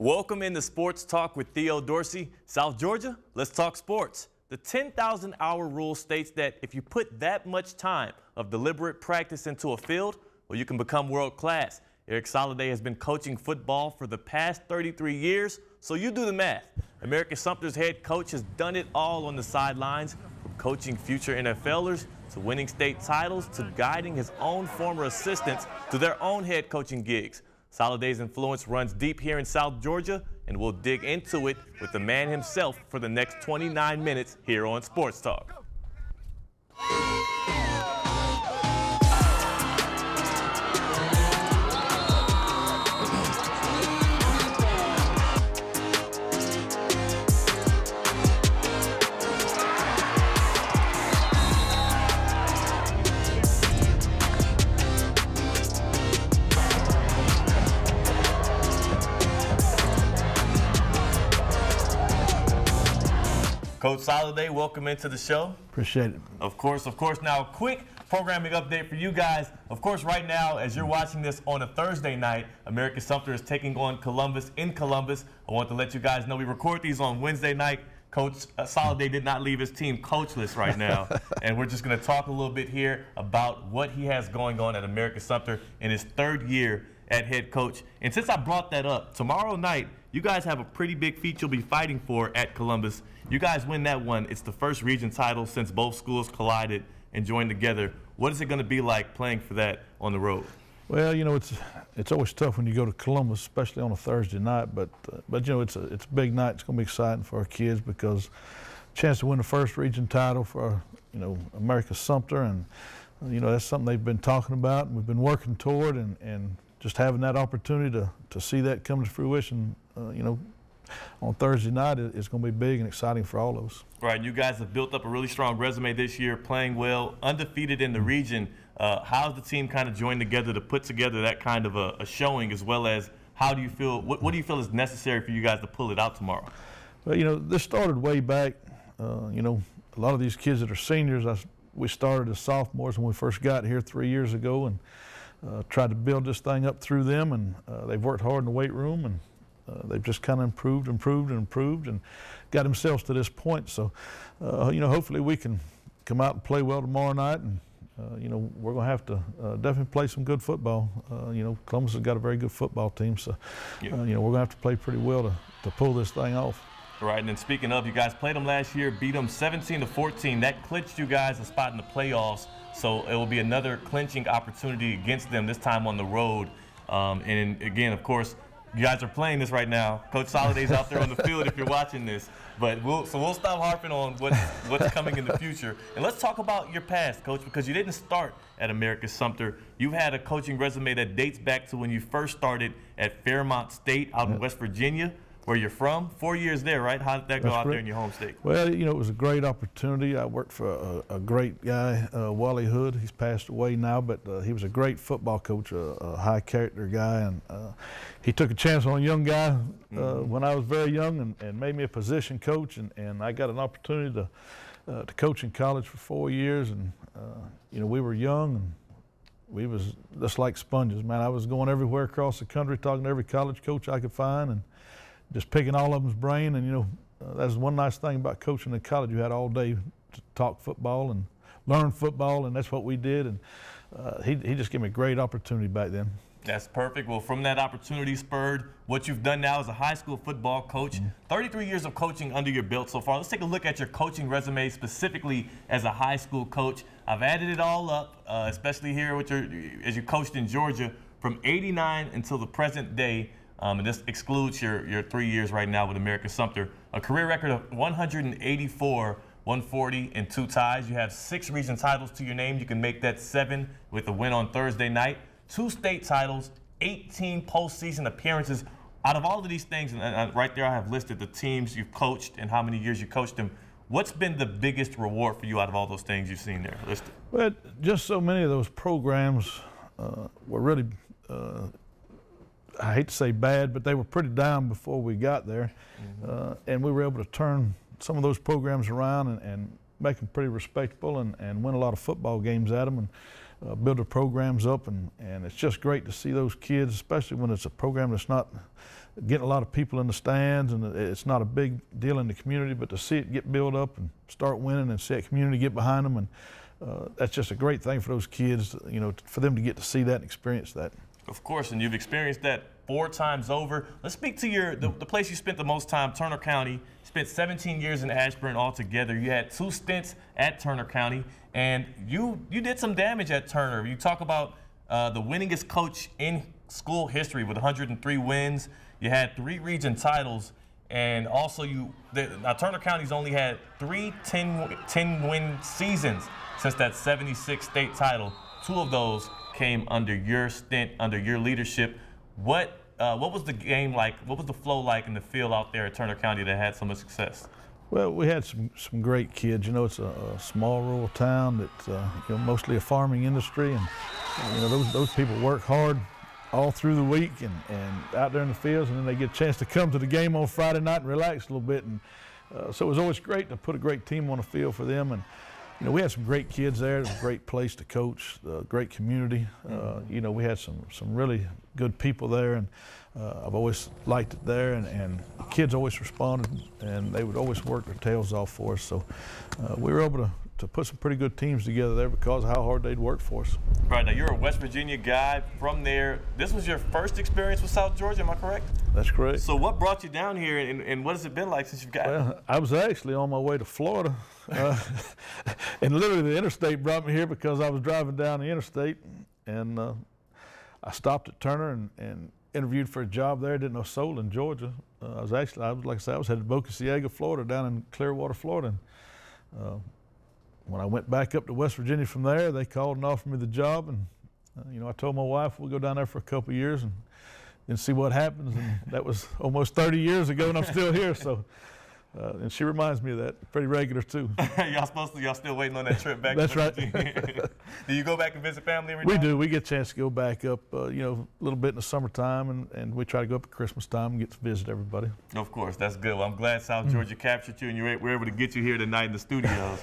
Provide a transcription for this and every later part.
Welcome into Sports Talk with Theo Dorsey. South Georgia, let's talk sports. The 10,000-hour rule states that if you put that much time of deliberate practice into a field, well, you can become world class. Erik Soliday has been coaching football for the past 33 years, so you do the math. Americus-Sumter's head coach has done it all on the sidelines, from coaching future NFLers to winning state titles to guiding his own former assistants to their own head coaching gigs. Soliday's influence runs deep here in South Georgia, and we'll dig into it with the man himself for the next 29 minutes here on Sports Talk. Coach Soliday, welcome into the show. Appreciate it. Of course. Now, a quick programming update for you guys. Of course, right now, as you're watching this on a Thursday night, Americus-Sumter is taking on Columbus in Columbus. I want to let you guys know we record these on Wednesday night. Coach Soliday did not leave his team coachless right now. And we're just going to talk a little bit here about what he has going on at Americus-Sumter in his third year at head coach. And since I brought that up, tomorrow night, you guys have a pretty big feat you'll be fighting for at Columbus. You guys win that one. It's the first region title since both schools collided and joined together. What is it going to be like playing for that on the road? Well, you know, it's always tough when you go to Columbus, especially on a Thursday night. But you know, it's a big night. It's going to be exciting for our kids because chance to win the first region title for Americus-Sumter, and you know that's something they've been talking about and we've been working toward, and just having that opportunity to see that come to fruition, on Thursday night is going to be big and exciting for all of us. Right, you guys have built up a really strong resume this year, playing well, undefeated in the region. How's the team kind of joined together to put together that kind of a showing, as well as how do you feel, what do you feel is necessary for you guys to pull it out tomorrow? Well, you know, this started way back. A lot of these kids that are seniors, we started as sophomores when we first got here 3 years ago, and tried to build this thing up through them, and they've worked hard in the weight room, and they've just kind of improved and got themselves to this point. So, hopefully we can come out and play well tomorrow night, and we're going to have to definitely play some good football. Columbus has got a very good football team, so we're going to have to play pretty well to pull this thing off. Right, and then speaking of, you guys played them last year, beat them 17-14. That clinched you guys a spot in the playoffs, so it will be another clinching opportunity against them, this time on the road. And again, of course, you guys are playing this right now. Coach Soliday's out there on the field if you're watching this. But we'll stop harping on what's coming in the future. And let's talk about your past, Coach, because you didn't start at Americus-Sumter. You've had a coaching resume that dates back to when you first started at Fairmont State out in West Virginia, where you're from. 4 years there, right? How did that go out there in your home state? Well, it was a great opportunity. I worked for a great guy, Wally Hood. He's passed away now, but he was a great football coach, a high character guy, and he took a chance on a young guy when I was very young and made me a position coach, and I got an opportunity to coach in college for 4 years, and we were young, and we was just like sponges, man. I was going everywhere across the country, talking to every college coach I could find, and just picking all of them's brain. And that's one nice thing about coaching in college. You had all day to talk football and learn football, and that's what we did. And he just gave me a great opportunity back then. That's perfect. Well, from that opportunity spurred what you've done now as a high school football coach. 33 years of coaching under your belt so far. Let's take a look at your coaching resume, specifically as a high school coach. I've added it all up, especially here with as you coached in Georgia from '89 until the present day. And this excludes your 3 years right now with Americus-Sumter. A career record of 184, 140, and 2 ties. You have 6 region titles to your name. You can make that 7 with the win on Thursday night. 2 state titles, 18 postseason appearances. Out of all of these things, and right there I have listed the teams you've coached and how many years you coached them. What's been the biggest reward for you out of all those things you've seen there listed? Well, just so many of those programs were really I hate to say bad, but they were pretty down before we got there. And we were able to turn some of those programs around and make them pretty respectable and win a lot of football games at them and build their programs up. And it's just great to see those kids, especially when it's a program that's not getting a lot of people in the stands, and it's not a big deal in the community, but to see it get built up and start winning and see that community get behind them, and that's just a great thing for those kids, you know, for them to get to see that and experience that. Of course, and you've experienced that 4 times over. Let's speak to the place you spent the most time, Turner County. Spent 17 years in Ashburn altogether. You had 2 stints at Turner County, and you did some damage at Turner. You talk about the winningest coach in school history with 103 wins. You had 3 region titles, and also now Turner County's only had 3 10-win seasons since that 76 state title. 2 of those came under your stint, under your leadership. What was the game like? What was the flow like in the field out there at Turner County that had so much success? Well, we had some great kids. You know, it's a small rural town that's you know, mostly a farming industry, and you know, those people work hard all through the week and out there in the fields, and then they get a chance to come to the game on Friday night and relax a little bit. And so it was always great to put a great team on the field for them. And you know, we had some great kids there. It was a great place to coach, great community. You know, we had some really good people there, and I've always liked it there. And kids always responded, and they would always work their tails off for us. So we were able to put some pretty good teams together there because of how hard they'd work for us. Right, now you're a West Virginia guy from there. This was your first experience with South Georgia, am I correct? That's correct. So what brought you down here, and what has it been like since you've got Well, I was actually on my way to Florida, and literally the interstate brought me here because I was driving down the interstate, and I stopped at Turner and interviewed for a job there. Didn't know a soul in Georgia. I was like I said, I was headed to Boca Ciega, Florida, down in Clearwater, Florida. And, when I went back up to West Virginia from there, they called and offered me the job, and you know, I told my wife we'll go down there for a couple of years and then see what happens. And that was almost 30 years ago, and I'm still here. So, and she reminds me of that pretty regular too. Y'all still waiting on that trip back? That's right. Do you go back and visit family every We time? do. We get a chance to go back up, you know, a little bit in the summertime, and we try to go up at Christmas time and get to visit everybody. Of course, that's good. Well, I'm glad South Georgia captured you, and we're able to get you here tonight in the studios.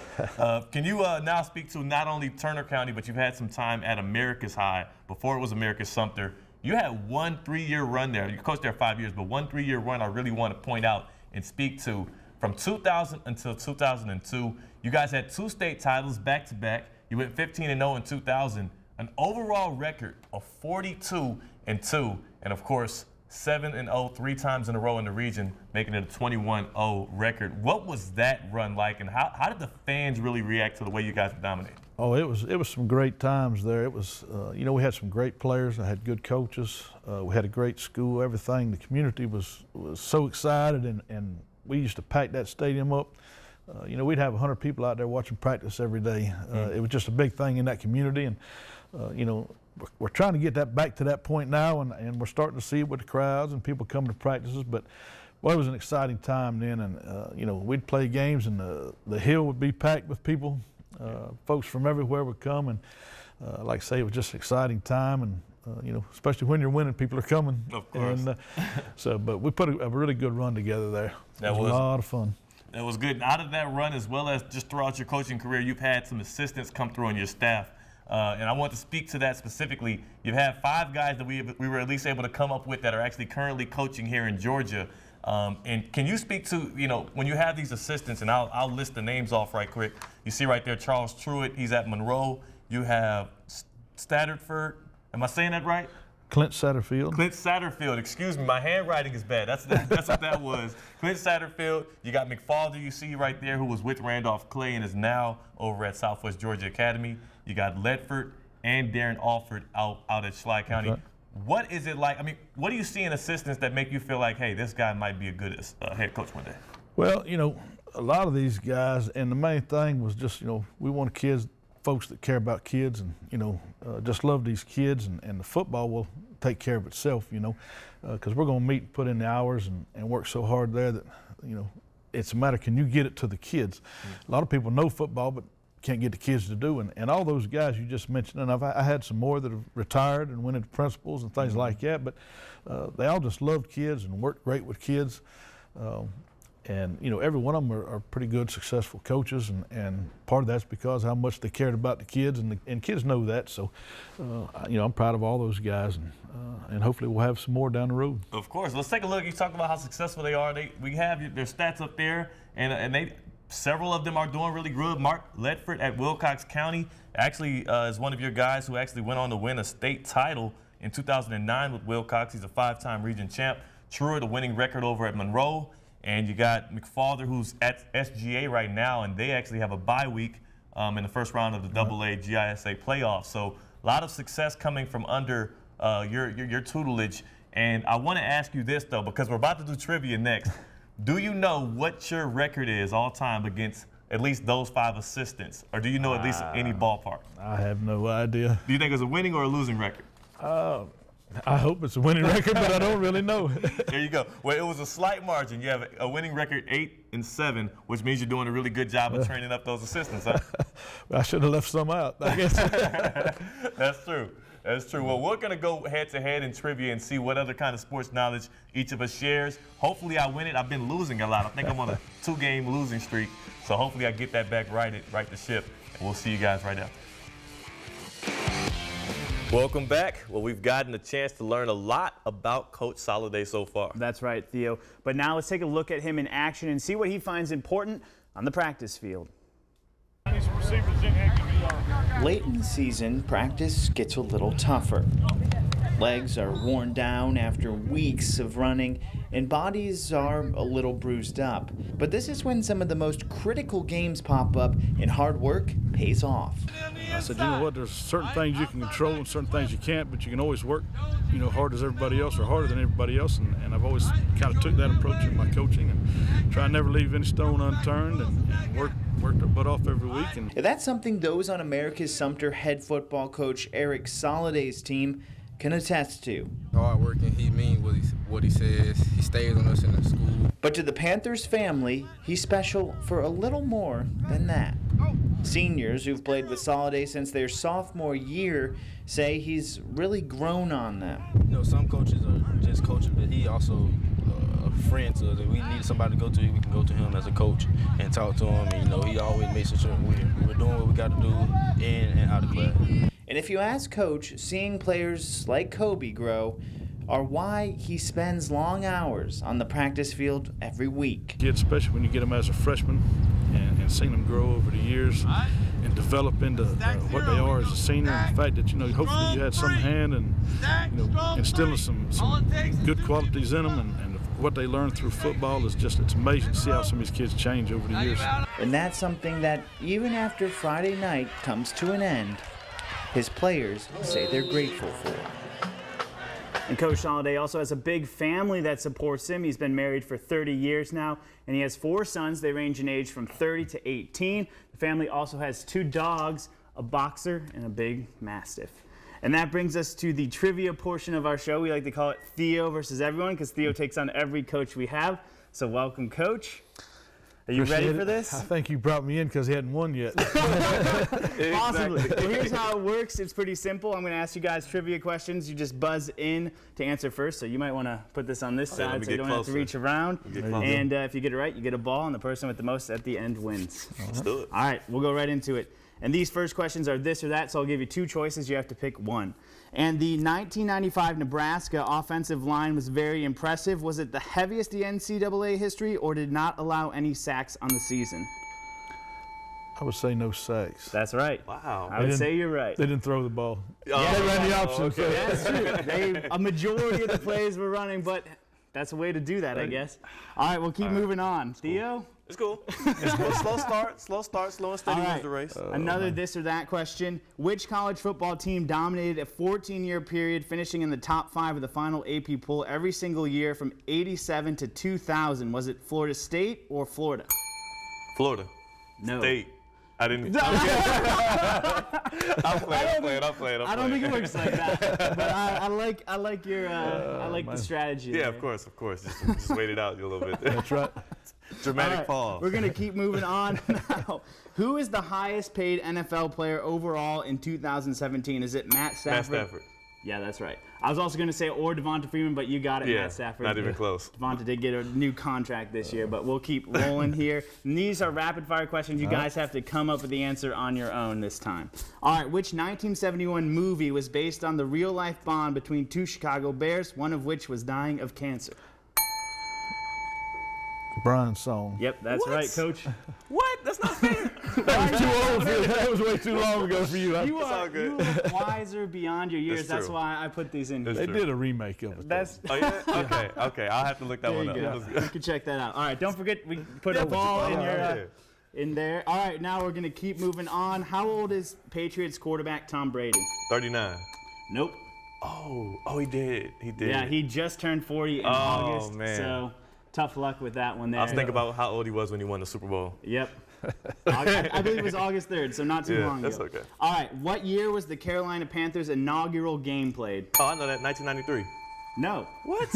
Can you now speak to not only Turner County, but you've had some time at Americus High before it was Americus-Sumter. You had 1 3-year run there. You coached there 5 years, but 1 3-year run I really want to point out and speak to. From 2000 until 2002, you guys had 2 state titles back-to-back. You went 15-0 in 2000, an overall record of 42-2, and of course 7-0 3 times in a row in the region, making it a 21-0 record. What was that run like, and how did the fans really react to the way you guys were dominating? Oh, it was some great times there. It was, you know, we had some great players. I had good coaches. We had a great school. Everything. The community was so excited, and we used to pack that stadium up. You know, we'd have 100 people out there watching practice every day. It was just a big thing in that community, and you know, we're trying to get that back to that point now, and we're starting to see it with the crowds and people coming to practices. But boy, it was an exciting time then, and you know, we'd play games, and the hill would be packed with people. Folks from everywhere would come, and like I say, it was just an exciting time, and you know, especially when you're winning, people are coming. Of course. And, but we put a really good run together there. It was a lot of fun. That was good. Out of that run, as well as just throughout your coaching career, you've had some assistants come through on your staff. And I want to speak to that specifically. You've had 5 guys that we were at least able to come up with that are actually currently coaching here in Georgia. And can you speak to, you know, when you have these assistants, and I'll list the names off right quick. You see right there, Charles Truitt, he's at Monroe. You have Statterford. Am I saying that right? Clint Satterfield. Clint Satterfield, excuse me, my handwriting is bad. That's what that was. Clint Satterfield. You got McFalder, you see right there, who was with Randolph Clay and is now over at Southwest Georgia Academy. You got Ledford and Darren Alford out at Schley County. Right. What is it like? I mean, what do you see in assistants that make you feel like, hey, this guy might be a good head coach one day? Well, you know, a lot of these guys, and the main thing was just, you know, we want folks that care about kids, and you know, just love these kids, and the football will take care of itself, you know, because we're going to meet and put in the hours and work so hard there that, you know, it's a matter, can you get it to the kids? A lot of people know football, but can't get the kids to do, and all those guys you just mentioned, and I had some more that have retired and went into principals and things like that, but they all just loved kids and worked great with kids. And you know, every one of them are pretty good, successful coaches, and part of that's because how much they cared about the kids, and kids know that. So, you know, I'm proud of all those guys, and hopefully we'll have some more down the road. Of course. Let's take a look. You talked about how successful they are. We have their stats up there, and several of them are doing really good. Mark Ledford at Wilcox County actually is one of your guys who actually went on to win a state title in 2009 with Wilcox. He's a 5-time region champ. Truer, the winning record over at Monroe. And you got McFarther, who's at SGA right now, and they actually have a bye week in the first round of the AA GISA playoffs. So a lot of success coming from under your tutelage. And I want to ask you this, though, because we're about to do trivia next. Do you know what your record is all time against at least those 5 assistants? Or do you know at least any ballpark? I have no idea. Do you think it's a winning or a losing record? I hope it's a winning record, but I don't really know. There you go. Well, it was a slight margin. You have a winning record 8-7, which means you're doing a really good job of training up those assistants, huh? I should have left some out, I guess. That's true. That's true. Well, we're going to go head-to-head in trivia and see what other kind of sports knowledge each of us shares. Hopefully I win it. I've been losing a lot. I think I'm on a 2-game losing streak. So hopefully I get that back right the ship. And we'll see you guys right now. Welcome back. Well, we've gotten a chance to learn a lot about Coach Soliday so far. That's right, Theo. But now let's take a look at him in action and see what he finds important on the practice field. Late in the season, practice gets a little tougher. Legs are worn down after weeks of running, and bodies are a little bruised up. But this is when some of the most critical games pop up, and hard work pays off. I said, you know what, there's certain things you can control and certain things you can't, but you can always work, you know, hard as everybody else or harder than everybody else, and I've always kind of took that approach in my coaching and try to never leave any stone unturned and work their butt off every week. And that's something those on Americus-Sumter head football coach Erik Soliday's team can attest to. Hard working, he means what he says. He stays on us in the school. But to the Panthers family, he's special for a little more than that. Seniors who've played with Soliday since their sophomore year say he's really grown on them. You know, some coaches are just coaches, but he also a friend to us. If we need somebody to go to, we can go to him as a coach and talk to him. And, you know, he always makes sure we're doing what we got to do in and out of class. And if you ask Coach, seeing players like Kobe grow are why he spends long hours on the practice field every week. Kids, especially when you get them as a freshman and seeing them grow over the years and develop into what they are as a senior, and the fact that, you know, hopefully you had some hand and, you know, instilling some good qualities in them and what they learn through football is just, it's amazing to see how some of these kids change over the years. And that's something that even after Friday night comes to an end, his players say they're grateful for. And Coach Soliday also has a big family that supports him. He's been married for 30 years now, and he has 4 sons. They range in age from 30 to 18. The family also has 2 dogs, a boxer and a big mastiff. And that brings us to the trivia portion of our show. We like to call it Theo versus everyone because Theo takes on every coach we have. So welcome, Coach. Are you ready for this? I think you brought me in because he hadn't won yet. Possibly. Well, here's how it works. It's pretty simple. I'm going to ask you guys trivia questions. You just buzz in to answer first. So you might want to put this on this side so you don't have to reach around. And if you get it right, you get a ball, and the person with the most at the end wins. Let's do it. All right, we'll go right into it. And these first questions are this or that, so I'll give you 2 choices. You have to pick one. And the 1995 Nebraska offensive line was very impressive. Was it the heaviest in NCAA history, or did not allow any sacks on the season? I would say no sacks. That's right. Wow. I would say you're right. They didn't throw the ball. Yeah, they ran the option. Okay. That's true. A majority of the plays were running, but that's a way to do that, I guess. All right, we'll keep moving on. Theo? It's cool. It's cool. Slow and steady wins the race. Another this or that question. Which college football team dominated a 14-year period, finishing in the top 5 of the final AP poll every single year from '87 to 2000? Was it Florida State or Florida? Florida. No. State. I didn't. I'm playing. I don't think it works like that. But I like your the strategy. Yeah, there. of course. Just wait it out a little bit. That's right. Dramatic pause. We're gonna keep moving on now. Who is the highest paid NFL player overall in 2017? Is it Matt Stafford? Matt Stafford. Yeah, that's right. I was also going to say or Devonta Freeman, but you got it, Matt Stafford. Not even close. Devonta did get a new contract this year, but we'll keep rolling here. And these are rapid-fire questions. You guys have to come up with the answer on your own this time. All right, which 1971 movie was based on the real-life bond between two Chicago Bears, one of which was dying of cancer? Brian's song. Yep, that's right, Coach. What? That's not fair. That was too old for you. That was way too long ago for you. You are wiser beyond your years. That's why I put these in here. They did a remake of it. That's Oh, yeah? Okay, okay. I'll have to look that one up. You can check that out. All right, don't forget we put a ball in your in there. All right, now we're gonna keep moving on. How old is Patriots quarterback Tom Brady? 39. Nope. Oh, he did. He did. Yeah, he just turned 40 in August. Man. So tough luck with that one there. I was thinking about how old he was when he won the Super Bowl. Yep. I believe it was August 3rd, so not too long ago. That's okay. All right, what year was the Carolina Panthers' inaugural game played? Oh, I know that. 1993. No. What?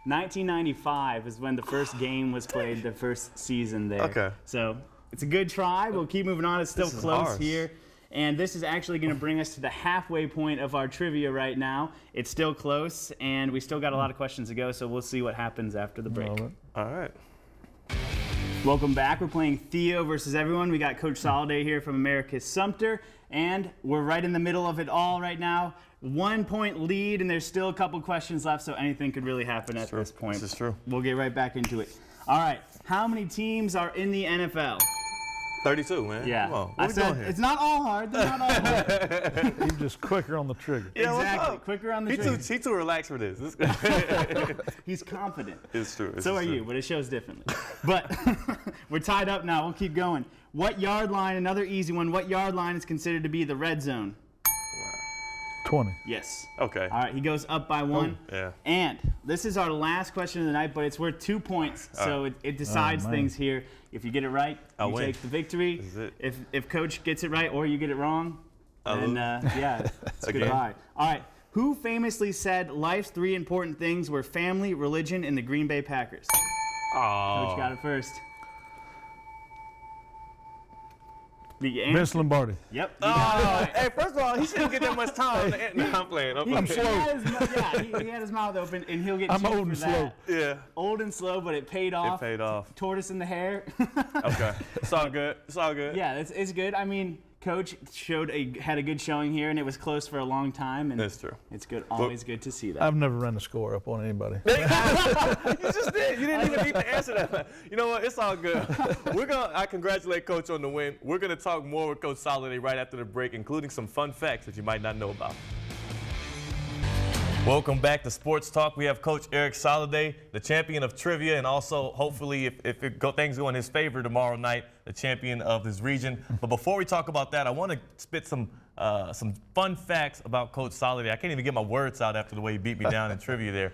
1995 is when the first game was played, the first season there. Okay. So it's a good try. We'll keep moving on. It's still close ours. here. And this is actually going to bring us to the halfway point of our trivia right now. It's still close, and we still got a lot of questions to go, so we'll see what happens after the break. All right. Welcome back. We're playing Theo versus everyone. We got Coach Soliday here from Americus-Sumter, and we're right in the middle of it all right now. 1 point lead, and there's still a couple questions left, so anything could really happen at this point. This is true. We'll get right back into it. All right. How many teams are in the NFL? 32, man. Yeah. Come on. I What we doing said here? it's not all hard. They're not all hard. He's just quicker on the trigger. Yeah, what's Exactly. up? Quicker on the He trigger. too relaxed for this. He's confident. It's true. So are you, but it shows differently. But we're tied up now. We'll keep going. What yard line, another easy one, what yard line is considered to be the red zone? 20. Yes. Okay. All right, he goes up by one. Yeah. And this is our last question of the night, but it's worth 2 points, so it decides things here. If you get it right, I'll you win. take the victory. This is it. If Coach gets it right or you get it wrong, then yeah, it's Okay. goodbye. All right. Who famously said life's 3 important things were family, religion, and the Green Bay Packers? Oh. Coach got it first. The answer. Vince Lombardi. Yep. Oh, hey, first of all, he shouldn't get that much time. No, I'm playing. I'm slow. He had his mouth open, and he'll get I'm two old for and that. slow. Yeah. Old and slow, but it paid off. It paid off. Tortoise in the hair. Okay. It's all good. It's all good. Yeah, it's good. I mean, Coach had a good showing here, and it was close for a long time. And That's true. it's good. Always good to see that. I've never run the score up on anybody. You just did. You didn't even need to answer that. You know what? It's all good. I congratulate Coach on the win. We're gonna talk more with Coach Soliday right after the break, including some fun facts that you might not know about. Welcome back to Sports Talk. We have Coach Erik Soliday, the champion of trivia, and also, hopefully, if things go in his favor tomorrow night, the champion of his region. But before we talk about that, I want to spit some fun facts about Coach Soliday. I can't even get my words out after the way he beat me down in trivia there.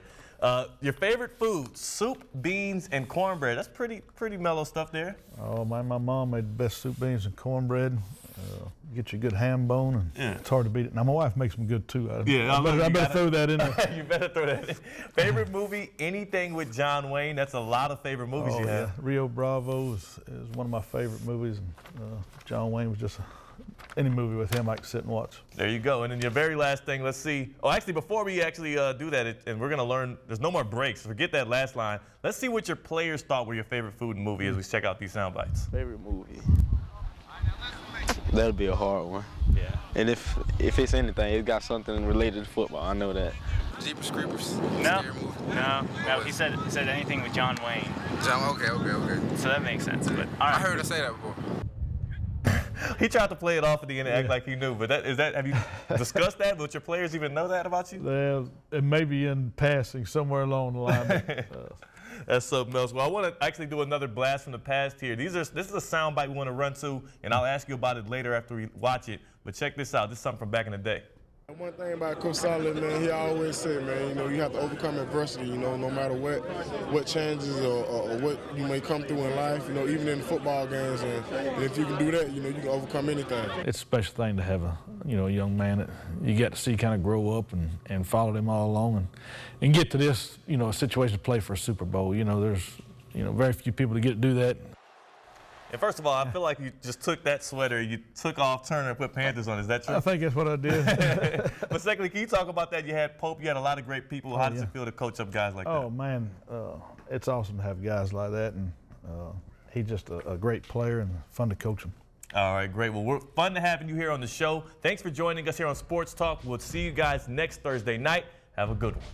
Your favorite food: soup, beans, and cornbread. That's pretty mellow stuff there. Oh, my mom made the best soup, beans, and cornbread. Get you a good ham bone, and it's hard to beat it. Now, my wife makes them good, too. I better throw that in there. You better throw that in. Favorite movie, anything with John Wayne. That's a lot of favorite movies you have. Yeah. Rio Bravo is one of my favorite movies. And, John Wayne was just any movie with him I could sit and watch. There you go. And then your very last thing, let's see. Oh, actually, before we actually do that, and we're going to learn, there's no more breaks. Forget that last line. Let's see what your players thought were your favorite food and movie as we check out these sound bites. Favorite movie? That'll be a hard one. Yeah. And if it's anything, it got something related to football. I know that. Jeepers Creepers. No, he said anything with John Wayne. Okay. So that makes sense. But all I right. heard her say that before. He tried to play it off at the end and act like he knew, but have you discussed that? Would your players even know that about you? It may be in passing somewhere along the line. That's something else. Well, I want to actually do another blast from the past here. This is a sound bite we want to run to, and I'll ask you about it later after we watch it. But check this out. This is something from back in the day. One thing about Coach Soliday, man, he always said, man, you have to overcome adversity, no matter what challenges or what you may come through in life, even in the football games. And if you can do that, you can overcome anything. It's a special thing to have a young man that you get to see kind of grow up and follow them all along and get to this, a situation to play for a Super Bowl. There's, very few people to get to do that. And first of all, I feel like you just took that sweater, you took off Turner and put Panthers on. Is that true? I think that's what I did. But secondly, can you talk about that? You had Pope, you had a lot of great people. How does it feel to coach up guys like that? Oh, man, it's awesome to have guys like that, and he's just a great player and fun to coach him. All right, great. Well, we're fun to having you here on the show. Thanks for joining us here on Sports Talk. We'll see you guys next Thursday night. Have a good one.